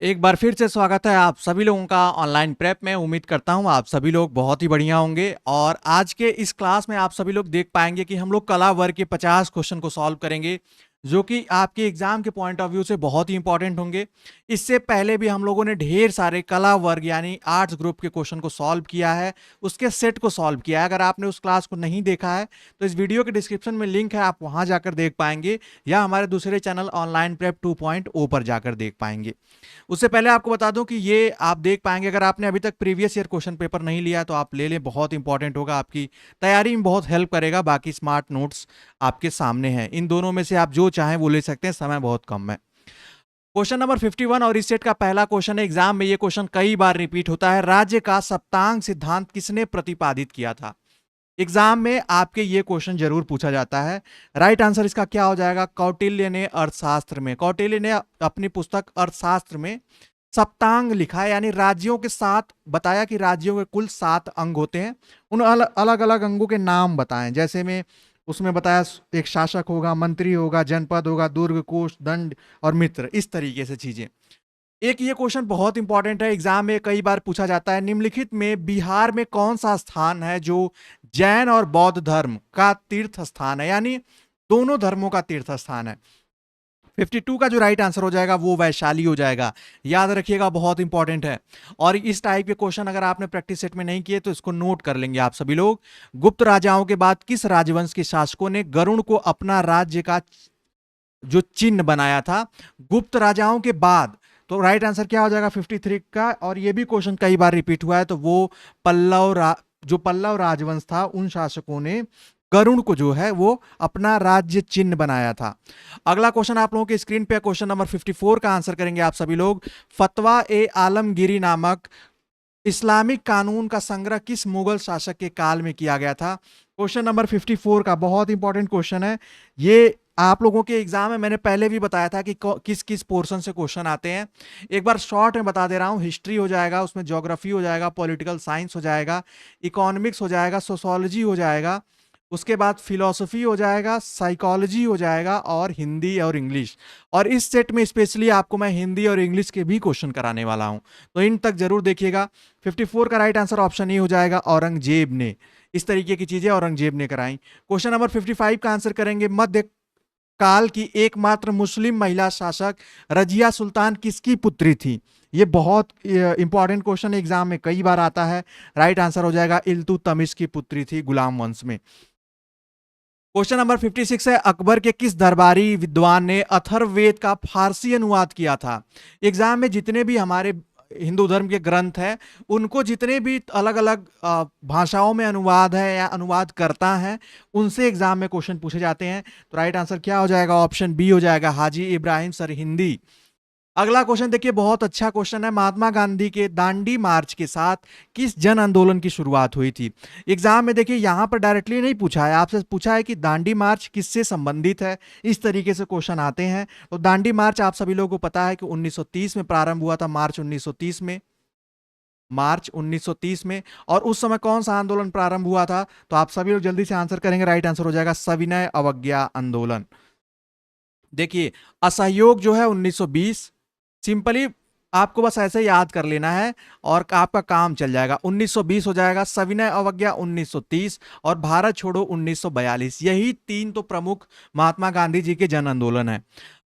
एक बार फिर से स्वागत है आप सभी लोगों का ऑनलाइन प्रेप में। उम्मीद करता हूँ आप सभी लोग बहुत ही बढ़िया होंगे। और आज के इस क्लास में आप सभी लोग देख पाएंगे कि हम लोग कला वर्ग के 50 क्वेश्चन को सॉल्व करेंगे, जो कि आपके एग्जाम के पॉइंट ऑफ व्यू से बहुत ही इंपॉर्टेंट होंगे। इससे पहले भी हम लोगों ने ढेर सारे कला वर्ग यानी आर्ट्स ग्रुप के क्वेश्चन को सॉल्व किया है, उसके सेट को सॉल्व किया है। अगर आपने उस क्लास को नहीं देखा है तो इस वीडियो के डिस्क्रिप्शन में लिंक है, आप वहां जाकर देख पाएंगे, या हमारे दूसरे चैनल ऑनलाइन प्रेप 2.0 पर जाकर देख पाएंगे। उससे पहले आपको बता दूं कि ये आप देख पाएंगे, अगर आपने अभी तक प्रीवियस ईयर क्वेश्चन पेपर नहीं लिया तो आप ले लें, बहुत इंपॉर्टेंट होगा, आपकी तैयारी में बहुत हेल्प करेगा। बाकी स्मार्ट नोट्स आपके सामने हैं, इन दोनों में से आप जो चाहें वो ले सकते हैं, समय बहुत कम है। क्वेश्चन नंबर 51 और इस सेट का पहला क्वेश्चन है। एग्जाम में ये क्वेश्चन कई बार रिपीट होता है। राज्य का सप्तांग सिद्धांत किसने प्रतिपादित किया था? एग्जाम में आपके ये क्वेश्चन जरूर पूछा जाता है। राइट आंसर इसका क्या हो जाएगा? कौटिल्य ने अर्थशास्त्र में, कौटिल्य ने अपनी पुस्तक अर्थशास्त्र में सप्तांग लिखा है, यानी राज्यों के साथ बताया कि राज्यों के कुल 7 अंग होते हैं, उन अलग अलग अंगों के नाम बताएं। जैसे में उसमें बताया एक शासक होगा, मंत्री होगा, जनपद होगा, दुर्ग, कोष, दंड और मित्र, इस तरीके से चीजें। एक ये क्वेश्चन बहुत इंपॉर्टेंट है, एग्जाम में कई बार पूछा जाता है। निम्नलिखित में बिहार में कौन सा स्थान है जो जैन और बौद्ध धर्म का तीर्थ स्थान है, यानी दोनों धर्मों का तीर्थ स्थान है? 52 का जो राइट आंसर हो जाएगा वो वैशाली हो जाएगा। याद रखिएगा, बहुत इंपॉर्टेंट है। और इस टाइप के क्वेश्चन अगर आपने प्रैक्टिस सेट में नहीं किए तो इसको नोट कर लेंगे आप सभी लोग। गुप्त राजाओं के बाद किस राजवंश के शासकों ने गरुड़ को अपना राज्य का जो चिन्ह बनाया था? गुप्त राजाओं के बाद, तो राइट आंसर क्या हो जाएगा 53 का? और ये भी क्वेश्चन कई बार रिपीट हुआ है, तो वो जो पल्लव राजवंश था, उन शासकों ने गरुड़ को जो है वो अपना राज्य चिन्ह बनाया था। अगला क्वेश्चन आप लोगों के स्क्रीन पे, क्वेश्चन नंबर 54 का आंसर करेंगे आप सभी लोग। फतवा ए आलमगीरी नामक इस्लामिक कानून का संग्रह किस मुगल शासक के काल में किया गया था? क्वेश्चन नंबर 54 का बहुत इंपॉर्टेंट क्वेश्चन है ये। आप लोगों के एग्जाम में मैंने पहले भी बताया था कि किस किस पोर्शन से क्वेश्चन आते हैं। एक बार शॉर्ट में बता दे रहा हूं। हिस्ट्री हो जाएगा, उसमें ज्योग्राफी हो जाएगा, पॉलिटिकल साइंस हो जाएगा, इकोनॉमिक्स हो जाएगा, सोशोलॉजी हो जाएगा, उसके बाद फिलॉसफी हो जाएगा, साइकोलॉजी हो जाएगा, और हिंदी और इंग्लिश। और इस सेट में स्पेशली आपको मैं हिंदी और इंग्लिश के भी क्वेश्चन कराने वाला हूं, तो इन तक जरूर देखिएगा। 54 का राइट आंसर ऑप्शन ए हो जाएगा, औरंगजेब ने। इस तरीके की चीजें औरंगजेब ने कराई। क्वेश्चन नंबर 55 का आंसर करेंगे, मध्य काल की एकमात्र मुस्लिम महिला शासक रजिया सुल्तान किसकी पुत्री थी? ये बहुत इंपॉर्टेंट क्वेश्चन एग्जाम में कई बार आता है। राइट आंसर हो जाएगा इल्तुतमिश की पुत्री थी, गुलाम वंश में। क्वेश्चन नंबर 56 है, अकबर के किस दरबारी विद्वान ने अथर्ववेद का फारसी अनुवाद किया था? एग्जाम में जितने भी हमारे हिंदू धर्म के ग्रंथ हैं, उनको जितने भी अलग अलग भाषाओं में अनुवाद है या अनुवाद करता है, उनसे एग्जाम में क्वेश्चन पूछे जाते हैं। तो राइट आंसर क्या हो जाएगा? ऑप्शन बी हो जाएगा, हाजी इब्राहिम सरहिंदी। अगला क्वेश्चन देखिए, बहुत अच्छा क्वेश्चन है। महात्मा गांधी के दांडी मार्च के साथ किस जन आंदोलन की शुरुआत हुई थी? एग्जाम में देखिए यहां पर डायरेक्टली नहीं पूछा है, आपसे पूछा है कि दांडी मार्च किससे संबंधित है। इस तरीके से क्वेश्चन आते हैं। तो दांडी मार्च आप सभी लोगों को पता है कि 1930 में प्रारंभ हुआ था, मार्च 1930 में, मार्च 1930 में। और उस समय कौन सा आंदोलन प्रारंभ हुआ था? तो आप सभी लोग जल्दी से आंसर करेंगे। राइट आंसर हो जाएगा सविनय अवज्ञा आंदोलन। देखिए, असहयोग जो है 1920, सिंपली आपको बस ऐसे याद कर लेना है और आपका काम चल जाएगा। 1920 हो जाएगा, सविनय अवज्ञा 1930, और भारत छोड़ो 1942। यही तीन तो प्रमुख महात्मा गांधी जी के जन आंदोलन है।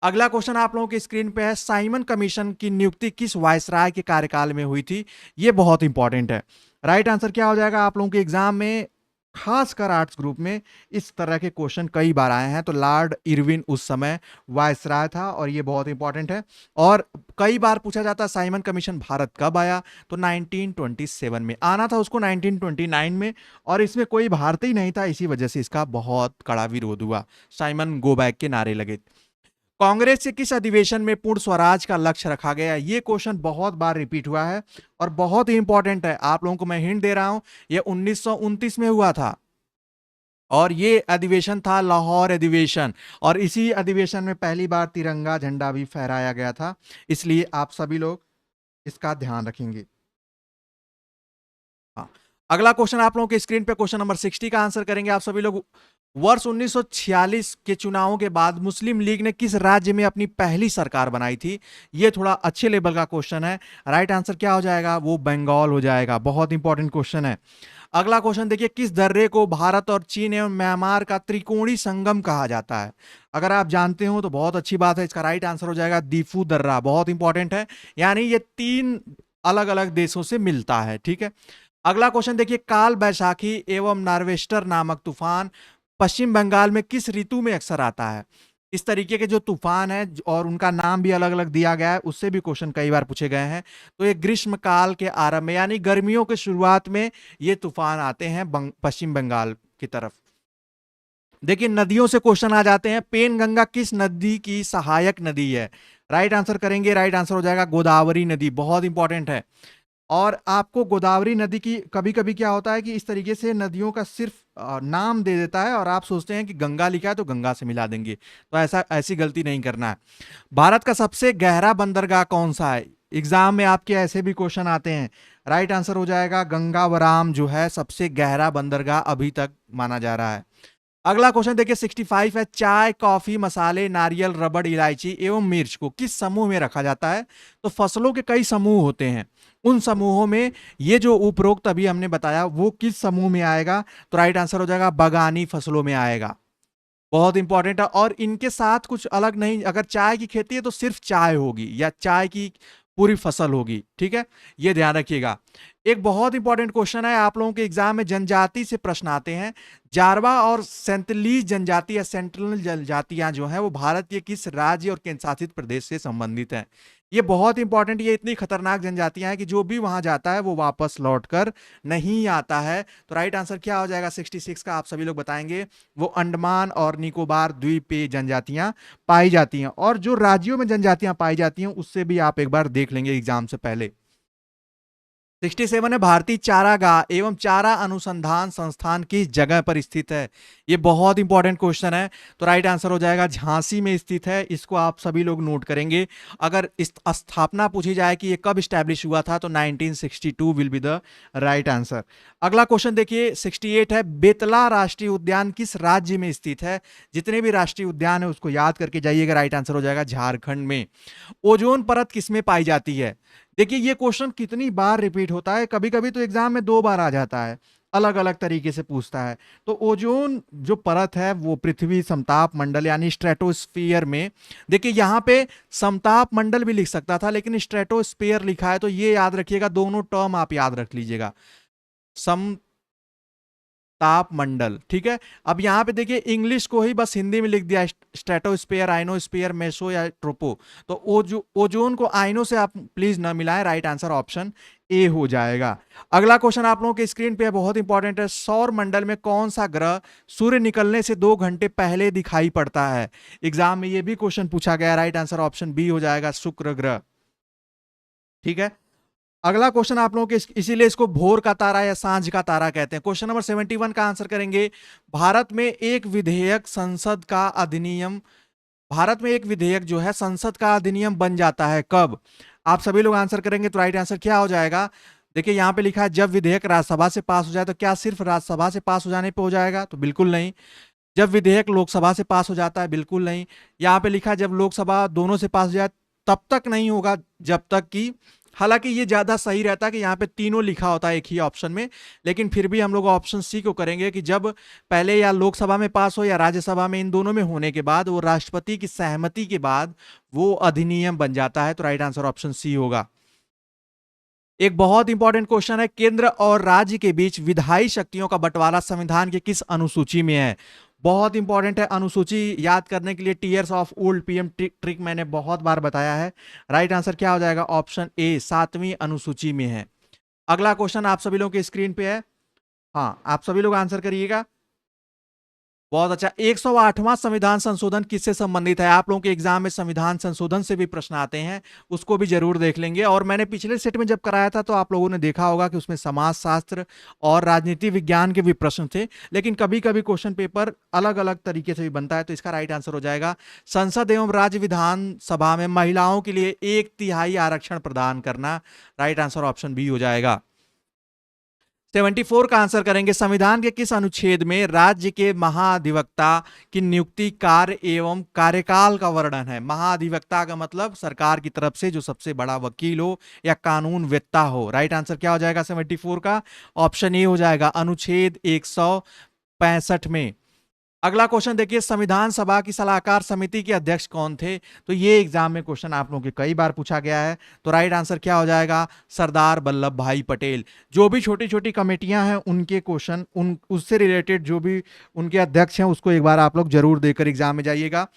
अगला क्वेश्चन आप लोगों की स्क्रीन पे है, साइमन कमीशन की नियुक्ति किस वायसराय के कार्यकाल में हुई थी? ये बहुत इंपॉर्टेंट है। राइट आंसर क्या हो जाएगा? आप लोगों के एग्जाम में खासकर आर्ट्स ग्रुप में इस तरह के क्वेश्चन कई बार आए हैं। तो लॉर्ड इरविन उस समय वायसराय था, और ये बहुत इंपॉर्टेंट है। और कई बार पूछा जाता है साइमन कमीशन भारत कब आया? तो 1927 में आना था उसको, 1929 में, और इसमें कोई भारतीय नहीं था, इसी वजह से इसका बहुत कड़ा विरोध हुआ, साइमन गो बैक के नारे लगे। कांग्रेस के किस अधिवेशन में पूर्ण स्वराज का लक्ष्य रखा गया? ये क्वेश्चन बहुत बार रिपीट हुआ है और बहुत ही इंपॉर्टेंट है। आप लोगों को मैं हिंट दे रहा हूं, ये 1929 में हुआ था, और ये अधिवेशन था लाहौर अधिवेशन। और इसी अधिवेशन में पहली बार तिरंगा झंडा भी फहराया गया था, इसलिए आप सभी लोग इसका ध्यान रखेंगे। हाँ, अगला क्वेश्चन आप लोगों के स्क्रीन पे क्वेश्चन नंबर 60 का आंसर करेंगे आप सभी लोग। वर्ष 1946 के चुनावों के बाद मुस्लिम लीग ने किस राज्य में अपनी पहली सरकार बनाई थी? ये थोड़ा अच्छे लेवल का क्वेश्चन है। राइट आंसर क्या हो जाएगा? वो बंगाल हो जाएगा। बहुत इंपॉर्टेंट क्वेश्चन है। अगला क्वेश्चन देखिए, किस दर्रे को भारत और चीन एवं म्यांमार का त्रिकोणीय संगम कहा जाता है? अगर आप जानते हो तो बहुत अच्छी बात है। इसका राइट आंसर हो जाएगा दीफू दर्रा। बहुत इंपॉर्टेंट है, यानी ये 3 अलग अलग देशों से मिलता है। ठीक है। अगला क्वेश्चन देखिए, काल बैसाखी एवं नार्वेस्टर नामक तूफान पश्चिम बंगाल में किस ऋतु में अक्सर आता है? इस तरीके के जो तूफान है और उनका नाम भी अलग अलग दिया गया है, उससे भी क्वेश्चन कई बार पूछे गए हैं। तो ये ग्रीष्म काल के आरंभ में, यानी गर्मियों के शुरुआत में ये तूफान आते हैं पश्चिम बंगाल की तरफ। देखिए, नदियों से क्वेश्चन आ जाते हैं। पेनगंगा किस नदी की सहायक नदी है? राइट आंसर करेंगे, राइट आंसर हो जाएगा गोदावरी नदी। बहुत इंपॉर्टेंट है। और आपको गोदावरी नदी की कभी कभी क्या होता है कि इस तरीके से नदियों का सिर्फ नाम दे देता है और आप सोचते हैं कि गंगा लिखा है तो गंगा से मिला देंगे, तो ऐसी गलती नहीं करना है। भारत का सबसे गहरा बंदरगाह कौन सा है? एग्जाम में आपके ऐसे भी क्वेश्चन आते हैं। राइट आंसर हो जाएगा गंगावराम, जो है सबसे गहरा बंदरगाह अभी तक माना जा रहा है। अगला क्वेश्चन देखिए 65 है, चाय, कॉफी, मसाले, नारियल, रबड़, इलायची एवं मिर्च को किस समूह में रखा जाता है? तो फसलों के कई समूह होते हैं, उन समूहों में ये जो उपरोक्त अभी हमने बताया वो किस समूह में आएगा? तो राइट आंसर हो जाएगा बागानी फसलों में आएगा। बहुत इंपॉर्टेंट है। और इनके साथ कुछ अलग नहीं, अगर चाय की खेती है तो सिर्फ चाय होगी या चाय की पूरी फसल होगी। ठीक है, ये ध्यान रखिएगा। एक बहुत इंपॉर्टेंट क्वेश्चन है, आप लोगों के एग्जाम में जनजाति से प्रश्न आते हैं। जारवा और सेंतलीज जनजाति या सेंट्रल जनजातियां जो हैं वो भारत के किस राज्य और केंद्र शासित प्रदेश से संबंधित हैं? ये बहुत इंपॉर्टेंट, ये इतनी खतरनाक जनजातियां हैं कि जो भी वहां जाता है वो वापस लौटकर नहीं आता है। तो राइट आंसर क्या हो जाएगा 66 का? आप सभी लोग बताएंगे। वो अंडमान और निकोबार द्वीप पे जनजातियां पाई जाती हैं, और जो राज्यों में जनजातियां पाई जाती हैं उससे भी आप एक बार देख लेंगे एग्जाम से पहले। 67 है, भारतीय चारागाह एवं चारा अनुसंधान संस्थान किस जगह पर स्थित है? ये बहुत इंपॉर्टेंट क्वेश्चन है। तो राइट आंसर हो जाएगा झांसी में स्थित है। इसको आप सभी लोग नोट करेंगे। अगर इस स्थापना पूछी जाए कि ये कब स्टैब्लिश हुआ था, तो 1962 will be the right answer. अगला क्वेश्चन देखिए 68 है, बेतला राष्ट्रीय उद्यान किस राज्य में स्थित है? जितने भी राष्ट्रीय उद्यान है उसको याद करके जाइएगा। राइट आंसर हो जाएगा झारखंड में। ओजोन परत किसमें पाई जाती है? देखिए, ये क्वेश्चन कितनी बार रिपीट होता है, कभी कभी तो एग्जाम में 2 बार आ जाता है, अलग अलग तरीके से पूछता है। तो ओजोन जो परत है वो पृथ्वी समताप मंडल यानी स्ट्रेटोस्फीयर में, देखिए यहां पे समताप मंडल भी लिख सकता था लेकिन स्ट्रेटोस्फीयर लिखा है, तो ये याद रखिएगा, दोनों टर्म आप याद रख लीजिएगा। सम ताप मंडल। ठीक है। अब यहां पे देखिए इंग्लिश को ही बस हिंदी में लिख दिया, स्ट्रेटोस्फीयर, आइनोस्फीयर, मेसो या ट्रोपो। तो ओजोन को आइनो से आप प्लीज ना मिलाएं। राइट आंसर ऑप्शन ए हो जाएगा। अगला क्वेश्चन आप लोगों के स्क्रीन पे बहुत इंपॉर्टेंट है, सौर मंडल में कौन सा ग्रह सूर्य निकलने से 2 घंटे पहले दिखाई पड़ता है? एग्जाम में ये भी क्वेश्चन पूछा गया। राइट आंसर ऑप्शन बी हो जाएगा, शुक्र ग्रह। ठीक है। अगला क्वेश्चन आप लोगों के, इसीलिए इसको भोर का तारा या सांझ का तारा कहते हैं। क्वेश्चन नंबर 71 का आंसर करेंगे। भारत में एक विधेयक संसद का अधिनियम, भारत में एक विधेयक जो है संसद का अधिनियम बन जाता है कब? आप सभी लोग आंसर करेंगे। तो राइट आंसर क्या हो जाएगा? देखिए यहां पे लिखा है जब विधेयक राज्यसभा से पास हो जाए। तो क्या सिर्फ राज्यसभा से पास हो जाने पे हो जाएगा? तो बिल्कुल नहीं। जब विधेयक लोकसभा से पास हो जाता है? बिल्कुल नहीं। यहां पे लिखा है जब लोकसभा दोनों से पास हो जाए, तब तक नहीं होगा जब तक कि, हालांकि ये ज्यादा सही रहता है कि यहाँ पे तीनों लिखा होता है एक ही ऑप्शन में, लेकिन फिर भी हम लोग ऑप्शन सी को करेंगे कि जब पहले या लोकसभा में पास हो या राज्यसभा में, इन दोनों में होने के बाद, वो राष्ट्रपति की सहमति के बाद वो अधिनियम बन जाता है। तो राइट आंसर ऑप्शन सी होगा। एक बहुत इंपॉर्टेंट क्वेश्चन है, केंद्र और राज्य के बीच विधायी शक्तियों का बंटवारा संविधान के किस अनुसूची में है? बहुत इंपॉर्टेंट है। अनुसूची याद करने के लिए tears of old PM trick मैंने बहुत बार बताया है। राइट आंसर क्या हो जाएगा? ऑप्शन ए, 7वीं अनुसूची में है। अगला क्वेश्चन आप सभी लोगों के स्क्रीन पे है। हाँ, आप सभी लोग आंसर करिएगा। बहुत अच्छा। 108वां संविधान संशोधन किससे संबंधित है? आप लोगों के एग्जाम में संविधान संशोधन से भी प्रश्न आते हैं, उसको भी जरूर देख लेंगे। और मैंने पिछले सेट में जब कराया था तो आप लोगों ने देखा होगा कि उसमें समाजशास्त्र और राजनीति विज्ञान के भी प्रश्न थे, लेकिन कभी कभी क्वेश्चन पेपर अलग अलग तरीके से भी बनता है। तो इसका राइट आंसर हो जाएगा संसद एवं राज्य विधानसभा में महिलाओं के लिए 1/3 आरक्षण प्रदान करना। राइट आंसर ऑप्शन बी हो जाएगा। 74 का आंसर करेंगे, संविधान के किस अनुच्छेद में राज्य के महाधिवक्ता की नियुक्ति, कार्य एवं कार्यकाल का वर्णन है। महाधिवक्ता का मतलब सरकार की तरफ से जो सबसे बड़ा वकील हो या कानून वेत्ता हो। राइट आंसर क्या हो जाएगा 74 का? ऑप्शन ए हो जाएगा, अनुच्छेद 165 में। अगला क्वेश्चन देखिए, संविधान सभा की सलाहकार समिति के अध्यक्ष कौन थे? तो ये एग्जाम में क्वेश्चन आप लोगों के कई बार पूछा गया है। तो राइट आंसर क्या हो जाएगा? सरदार वल्लभ भाई पटेल। जो भी छोटी छोटी कमेटियां हैं उनके क्वेश्चन, उन उससे रिलेटेड जो भी उनके अध्यक्ष हैं उसको एक बार आप लोग जरूर देकर एग्जाम में जाइएगा।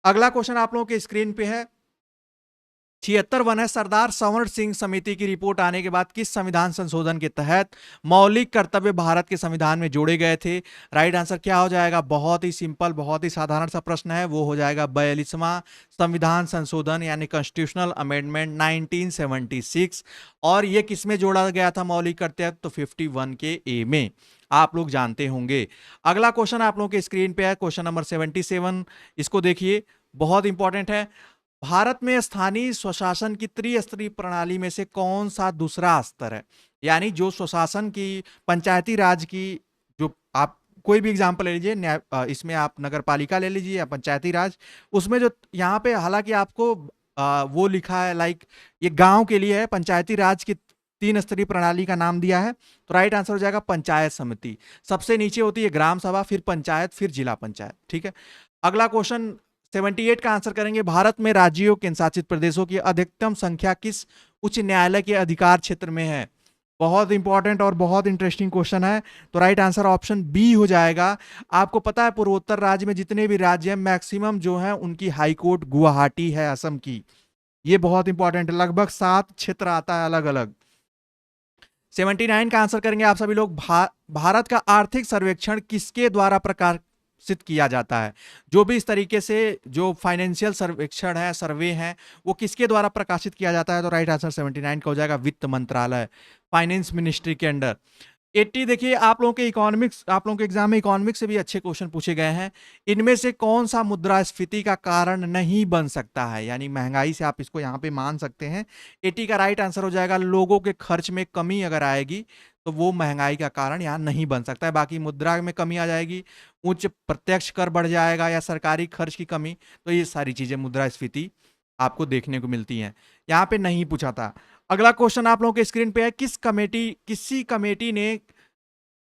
अगला क्वेश्चन आप लोगों के स्क्रीन पे है, 76 है, सरदार सवर्ण सिंह समिति की रिपोर्ट आने के बाद किस संविधान संशोधन के तहत मौलिक कर्तव्य भारत के संविधान में जोड़े गए थे? राइट आंसर क्या हो जाएगा? बहुत ही सिंपल, बहुत ही साधारण सा प्रश्न है, वो हो जाएगा 42वां संविधान संशोधन यानी कॉन्स्टिट्यूशनल अमेंडमेंट 1976। और ये किस में जोड़ा गया था मौलिक कर्तव्य? तो 51 के ए में, आप लोग जानते होंगे। अगला क्वेश्चन आप लोगों के स्क्रीन पे है, क्वेश्चन नंबर 77। इसको देखिए, बहुत इंपॉर्टेंट है। भारत में स्थानीय स्वशासन की त्रिस्तरीय प्रणाली में से कौन सा दूसरा स्तर है? यानी जो स्वशासन की, पंचायती राज की, जो आप कोई भी एग्जांपल ले लीजिए, इसमें आप नगर पालिका ले लीजिए या पंचायती राज, उसमें जो यहाँ पे हालांकि आपको वो लिखा है, लाइक ये गांव के लिए है, पंचायती राज की 3 स्तरीय प्रणाली का नाम दिया है। तो राइट आंसर हो जाएगा पंचायत समिति। सबसे नीचे होती है ग्राम सभा, फिर पंचायत, फिर जिला पंचायत। ठीक है, अगला क्वेश्चन 78 का आंसर करेंगे, भारत में राज्यों केंद्र शासित प्रदेशों की अधिकतम संख्या किस उच्च न्यायालय के अधिकार क्षेत्र में है? बहुत इंपॉर्टेंट और बहुत इंटरेस्टिंग क्वेश्चन है। तो राइट आंसर ऑप्शन बी हो जाएगा। आपको पता है पूर्वोत्तर राज्य में जितने भी राज्य हैं मैक्सिमम जो है उनकी हाई कोर्ट गुवाहाटी है, असम की। ये बहुत इंपॉर्टेंट है, लगभग 7 क्षेत्र आता है अलग अलग। 79 का आंसर करेंगे आप सभी लोग, भारत का आर्थिक सर्वेक्षण किसके द्वारा प्रकाशित किया जाता है? जो भी इस तरीके से जो फाइनेंशियल सर्वेक्षण है, सर्वे है, वो किसके द्वारा प्रकाशित किया जाता है? तो राइट आंसर 79 का हो जाएगा, वित्त मंत्रालय, फाइनेंस मिनिस्ट्री के अंडर। 80 देखिए, आप लोगों के इकोनॉमिक्स, आप लोगों के एग्जाम में इकोनॉमिक्स से भी अच्छे क्वेश्चन पूछे गए हैं। इनमें से कौन सा मुद्रास्फीति का कारण नहीं बन सकता है? यानी महंगाई से आप इसको यहाँ पे मान सकते हैं। 80 का राइट आंसर हो जाएगा, लोगों के खर्च में कमी अगर आएगी तो वो महंगाई का कारण यहाँ नहीं बन सकता है। बाकी मुद्रा में कमी आ जाएगी, उच्च प्रत्यक्ष कर बढ़ जाएगा या सरकारी खर्च की कमी, तो ये सारी चीजें मुद्रास्फीति आपको देखने को मिलती हैं। यहाँ पे नहीं पूछा था। अगला क्वेश्चन आप लोगों के स्क्रीन पे है, किसी कमेटी ने,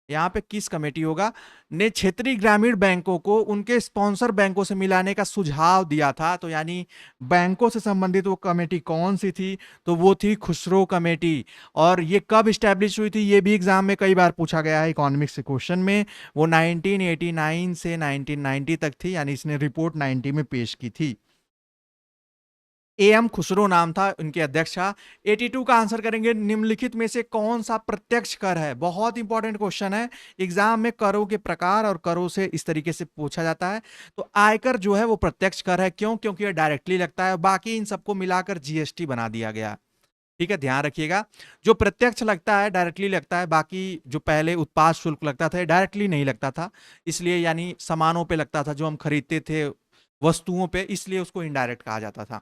यहाँ पे किस कमेटी होगा, ने क्षेत्रीय ग्रामीण बैंकों को उनके स्पॉन्सर बैंकों से मिलाने का सुझाव दिया था? तो यानी बैंकों से संबंधित वो कमेटी कौन सी थी? तो वो थी खुसरो कमेटी। और ये कब स्टैब्लिश हुई थी? ये भी एग्जाम में कई बार पूछा गया है इकोनॉमिक्स के क्वेश्चन में। वो 1989 से 1990 तक थी, यानी इसने रिपोर्ट 90 में पेश की थी। एम खुसरो नाम था उनके अध्यक्ष का। 82 का आंसर करेंगे, निम्नलिखित में से कौन सा प्रत्यक्ष कर है? बहुत इंपॉर्टेंट क्वेश्चन है, एग्जाम में करों के प्रकार और करों से इस तरीके से पूछा जाता है। तो आयकर जो है वो प्रत्यक्ष कर है। क्यों? क्योंकि ये डायरेक्टली लगता है, बाकी इन सबको मिलाकर जीएसटी बना दिया गया। ठीक है, ध्यान रखिएगा, जो प्रत्यक्ष लगता है डायरेक्टली लगता है, बाकी जो पहले उत्पाद शुल्क लगता था डायरेक्टली नहीं लगता था, इसलिए यानी सामानों पे लगता था, जो हम खरीदते थे वस्तुओं पे, इसलिए उसको इनडायरेक्ट कहा जाता था।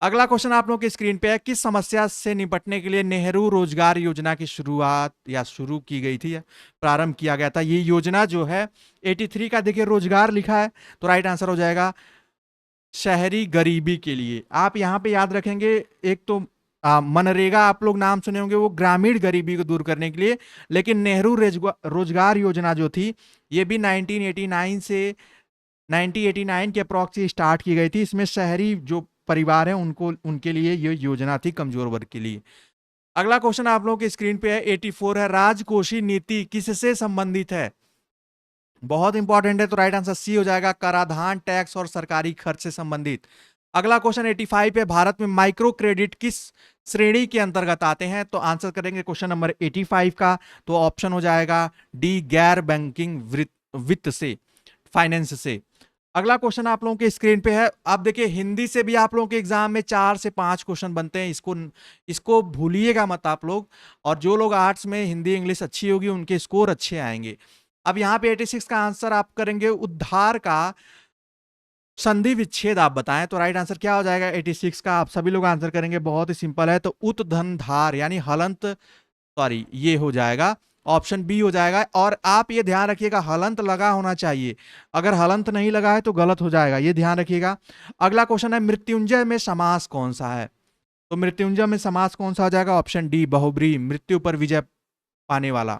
अगला क्वेश्चन आप लोगों की स्क्रीन पे है, किस समस्या से निपटने के लिए नेहरू रोजगार योजना की शुरुआत या शुरू की गई थी, प्रारंभ किया गया था? ये योजना जो है 83 का देखिए रोजगार लिखा है, तो राइट आंसर हो जाएगा शहरी गरीबी के लिए। आप यहाँ पे याद रखेंगे, एक तो मनरेगा आप लोग नाम सुने होंगे, वो ग्रामीण गरीबी को दूर करने के लिए, लेकिन नेहरू रोजगार योजना जो थी ये भी 1989 से 1989 के अप्रॉक्स स्टार्ट की गई थी। इसमें शहरी जो परिवार है उनको, उनके लिए ये योजना थी, कमजोर वर्ग के लिए। अगला क्वेश्चन आप लोगों के स्क्रीन पे है, 84 है, राजकोषीय नीति किससे संबंधित है? बहुत इंपॉर्टेंट है, तो राइट आंसर सी हो जाएगा, कराधान, टैक्स और सरकारी खर्च से संबंधित। अगला क्वेश्चन 85 पे, भारत में माइक्रो क्रेडिट किस श्रेणी के अंतर्गत आते हैं? तो आंसर करेंगे क्वेश्चन नंबर 85 का, तो ऑप्शन हो जाएगा डी, गैर बैंकिंग वित्त से, फाइनेंस से। अगला क्वेश्चन आप लोगों के स्क्रीन पे है, आप देखिए हिंदी से भी आप लोगों के एग्जाम में 4 से 5 क्वेश्चन बनते हैं, इसको भूलिएगा मत आप लोग। और जो लोग आर्ट्स में हिंदी इंग्लिश अच्छी होगी उनके स्कोर अच्छे आएंगे। अब यहाँ पे 86 का आंसर आप करेंगे, उद्धार का संधि विच्छेद आप बताएं, तो राइट आंसर क्या हो जाएगा 86 का? आप सभी लोग आंसर करेंगे, बहुत ही सिंपल है, तो उत धन धार यानी हलंत, सॉरी ये हो जाएगा ऑप्शन बी हो जाएगा। और आप ये ध्यान रखिएगा हलंत लगा होना चाहिए, अगर हलंत नहीं लगा है तो गलत हो जाएगा, ये ध्यान रखिएगा। अगला क्वेश्चन है मृत्युंजय में समास कौन सा है? तो मृत्युंजय में समास कौन सा हो जाएगा? ऑप्शन डी बहुब्रीहि, मृत्यु पर विजय पाने वाला।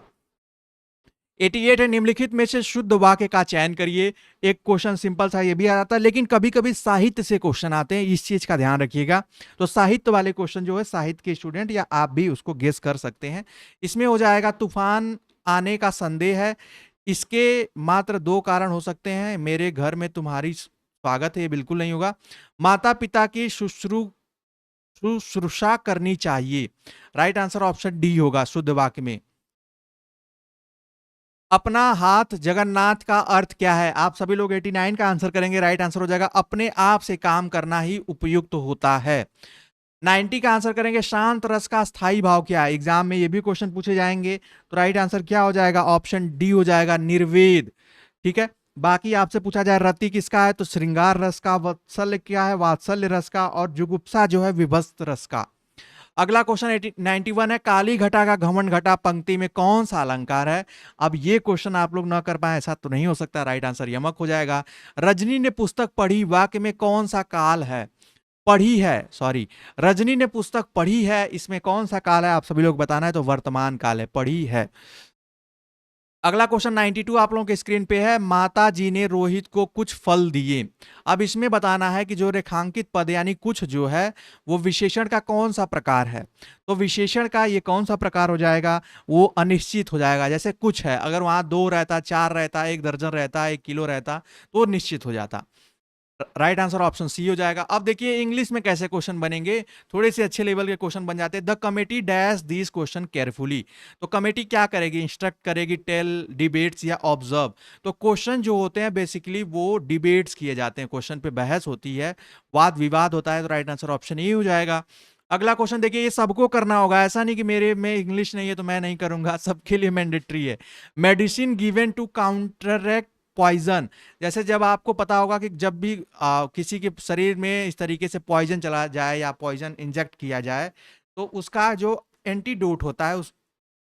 88 है निम्नलिखित में से शुद्ध वाक्य का चयन करिए। एक क्वेश्चन सिंपल सा ये भी आ जाता है, लेकिन कभी कभी साहित्य से क्वेश्चन आते हैं, इस चीज का ध्यान रखिएगा। तो साहित्य वाले क्वेश्चन जो है साहित्य के स्टूडेंट या आप भी उसको गेस कर सकते हैं। इसमें हो जाएगा तूफान आने का संदेह है, इसके मात्र दो कारण हो सकते हैं। मेरे घर में तुम्हारी स्वागत है, ये बिल्कुल नहीं होगा। माता पिता की शुश्रूषा करनी चाहिए, राइट आंसर ऑप्शन डी होगा शुद्ध वाक्य में। अपना हाथ जगन्नाथ का अर्थ क्या है? आप सभी लोग 89 का आंसर करेंगे, राइट आंसर हो जाएगा अपने आप से काम करना ही उपयुक्त होता है। 90 का आंसर करेंगे शांत रस का स्थायी भाव क्या है? एग्जाम में ये भी क्वेश्चन पूछे जाएंगे, तो राइट आंसर क्या हो जाएगा? ऑप्शन डी हो जाएगा निर्वेद। ठीक है, बाकी आपसे पूछा जाए रति किसका है, तो श्रृंगार रस का। वत्सल्य क्या है? वात्सल्य रस का। और जुगुप्सा जो है विभस्त रस का। अगला क्वेश्चन 91 है काली घटा का घमंड घटा पंक्ति में कौन सा अलंकार है? अब ये क्वेश्चन आप लोग ना कर पाए ऐसा तो नहीं हो सकता, राइट आंसर यमक हो जाएगा। रजनी ने पुस्तक पढ़ी वाक्य में कौन सा काल है? पढ़ी है, सॉरी, रजनी ने पुस्तक पढ़ी है, इसमें कौन सा काल है? आप सभी लोग बताना है, तो वर्तमान काल है, पढ़ी है। अगला क्वेश्चन 92 आप लोगों के स्क्रीन पे है, माता जी ने रोहित को कुछ फल दिए। अब इसमें बताना है कि जो रेखांकित पद यानी कुछ जो है वो विशेषण का कौन सा प्रकार है। तो विशेषण का ये कौन सा प्रकार हो जाएगा? वो अनिश्चित हो जाएगा। जैसे कुछ है, अगर वहां 2 रहता, 4 रहता, 1 दर्जन रहता, 1 किलो रहता, तो निश्चित हो जाता। राइट आंसर ऑप्शन सी हो जाएगा। अब देखिए इंग्लिश में कैसे क्वेश्चन बनेंगे, थोड़े से अच्छे लेवल के क्वेश्चन बन जाते हैं। The committee dash this question carefully. तो कमेटी क्या करेगी? इंस्ट्रक्ट करेगी, टेल, डिबेट्स या ऑब्जर्व। तो क्वेश्चन जो होते हैं बेसिकली वो डिबेट्स किए जाते हैं, क्वेश्चन पे बहस होती है, वाद विवाद होता है। तो राइट आंसर ऑप्शन ए हो जाएगा। अगला क्वेश्चन देखिए, ये सबको करना होगा, ऐसा नहीं कि मेरे में इंग्लिश नहीं है तो मैं नहीं करूंगा, सबके लिए मैंडेटरी है। Medicine given to counteract poison. जैसे जब आपको पता होगा कि जब भी किसी के शरीर में इस तरीके से पॉइजन चला जाए या पॉइजन इंजेक्ट किया जाए, तो उसका जो एंटीडोट होता है, उस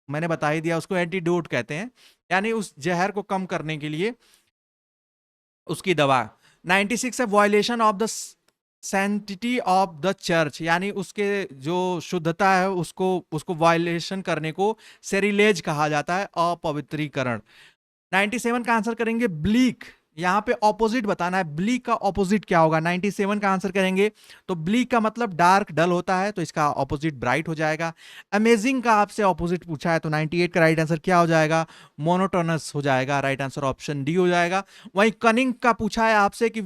मैंने बता ही दिया, उसको एंटीडोट कहते हैं, यानी उस जहर को कम करने के लिए उसकी दवा। 96 है violation of the sanctity of the church, यानी उसके जो शुद्धता है उसको वायलेशन करने को सेरिलेज कहा जाता है, अपवित्रीकरण। 97 का आंसर करेंगे ब्लीक, यहां पे ऑपोजिट बताना है, ब्लीक का ऑपोजिट क्या होगा? 97 का आंसर करेंगे तो ब्लीक का मतलब डार्क डल होता है, तो इसका ऑपोजिट ब्राइट हो जाएगा। अमेजिंग का आपसे ऑपोजिट पूछा है, तो 98 का राइट आंसर क्या हो जाएगा? मोनोटोनस हो जाएगा, राइट आंसर ऑप्शन डी हो जाएगा। वहीं कनिंग का पूछा है आपसे कि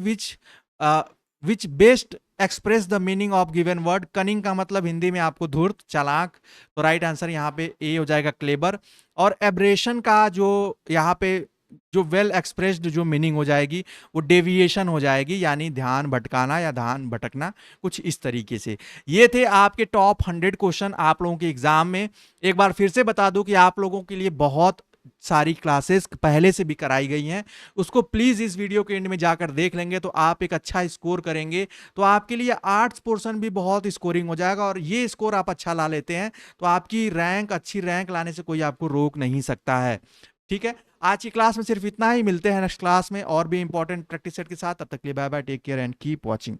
विच best express the meaning of given word. Cunning का मतलब हिंदी में आपको धूर्त, चालाक, तो राइट आंसर यहाँ पे ए हो जाएगा, क्लेबर। और एब्रेशन का जो यहाँ पे जो वेल एक्सप्रेस्ड जो मीनिंग हो जाएगी वो डेविएशन हो जाएगी, यानी ध्यान भटकाना या ध्यान भटकना, कुछ इस तरीके से। ये थे आपके टॉप 100 क्वेश्चन आप लोगों के एग्जाम में। एक बार फिर से बता दूं कि आप लोगों के लिए बहुत सारी क्लासेस पहले से भी कराई गई हैं, उसको प्लीज इस वीडियो के एंड में जाकर देख लेंगे तो आप एक अच्छा स्कोर करेंगे, तो आपके लिए आर्ट्स पोर्शन भी बहुत स्कोरिंग हो जाएगा। और ये स्कोर आप अच्छा ला लेते हैं तो आपकी रैंक, अच्छी रैंक लाने से कोई आपको रोक नहीं सकता है। ठीक है, आज की क्लास में सिर्फ इतना ही, मिलते हैं नेक्स्ट क्लास में और भी इंपॉर्टेंट प्रैक्टिस सेट के साथ। तब तक के लिए bye bye, take care and keep watching.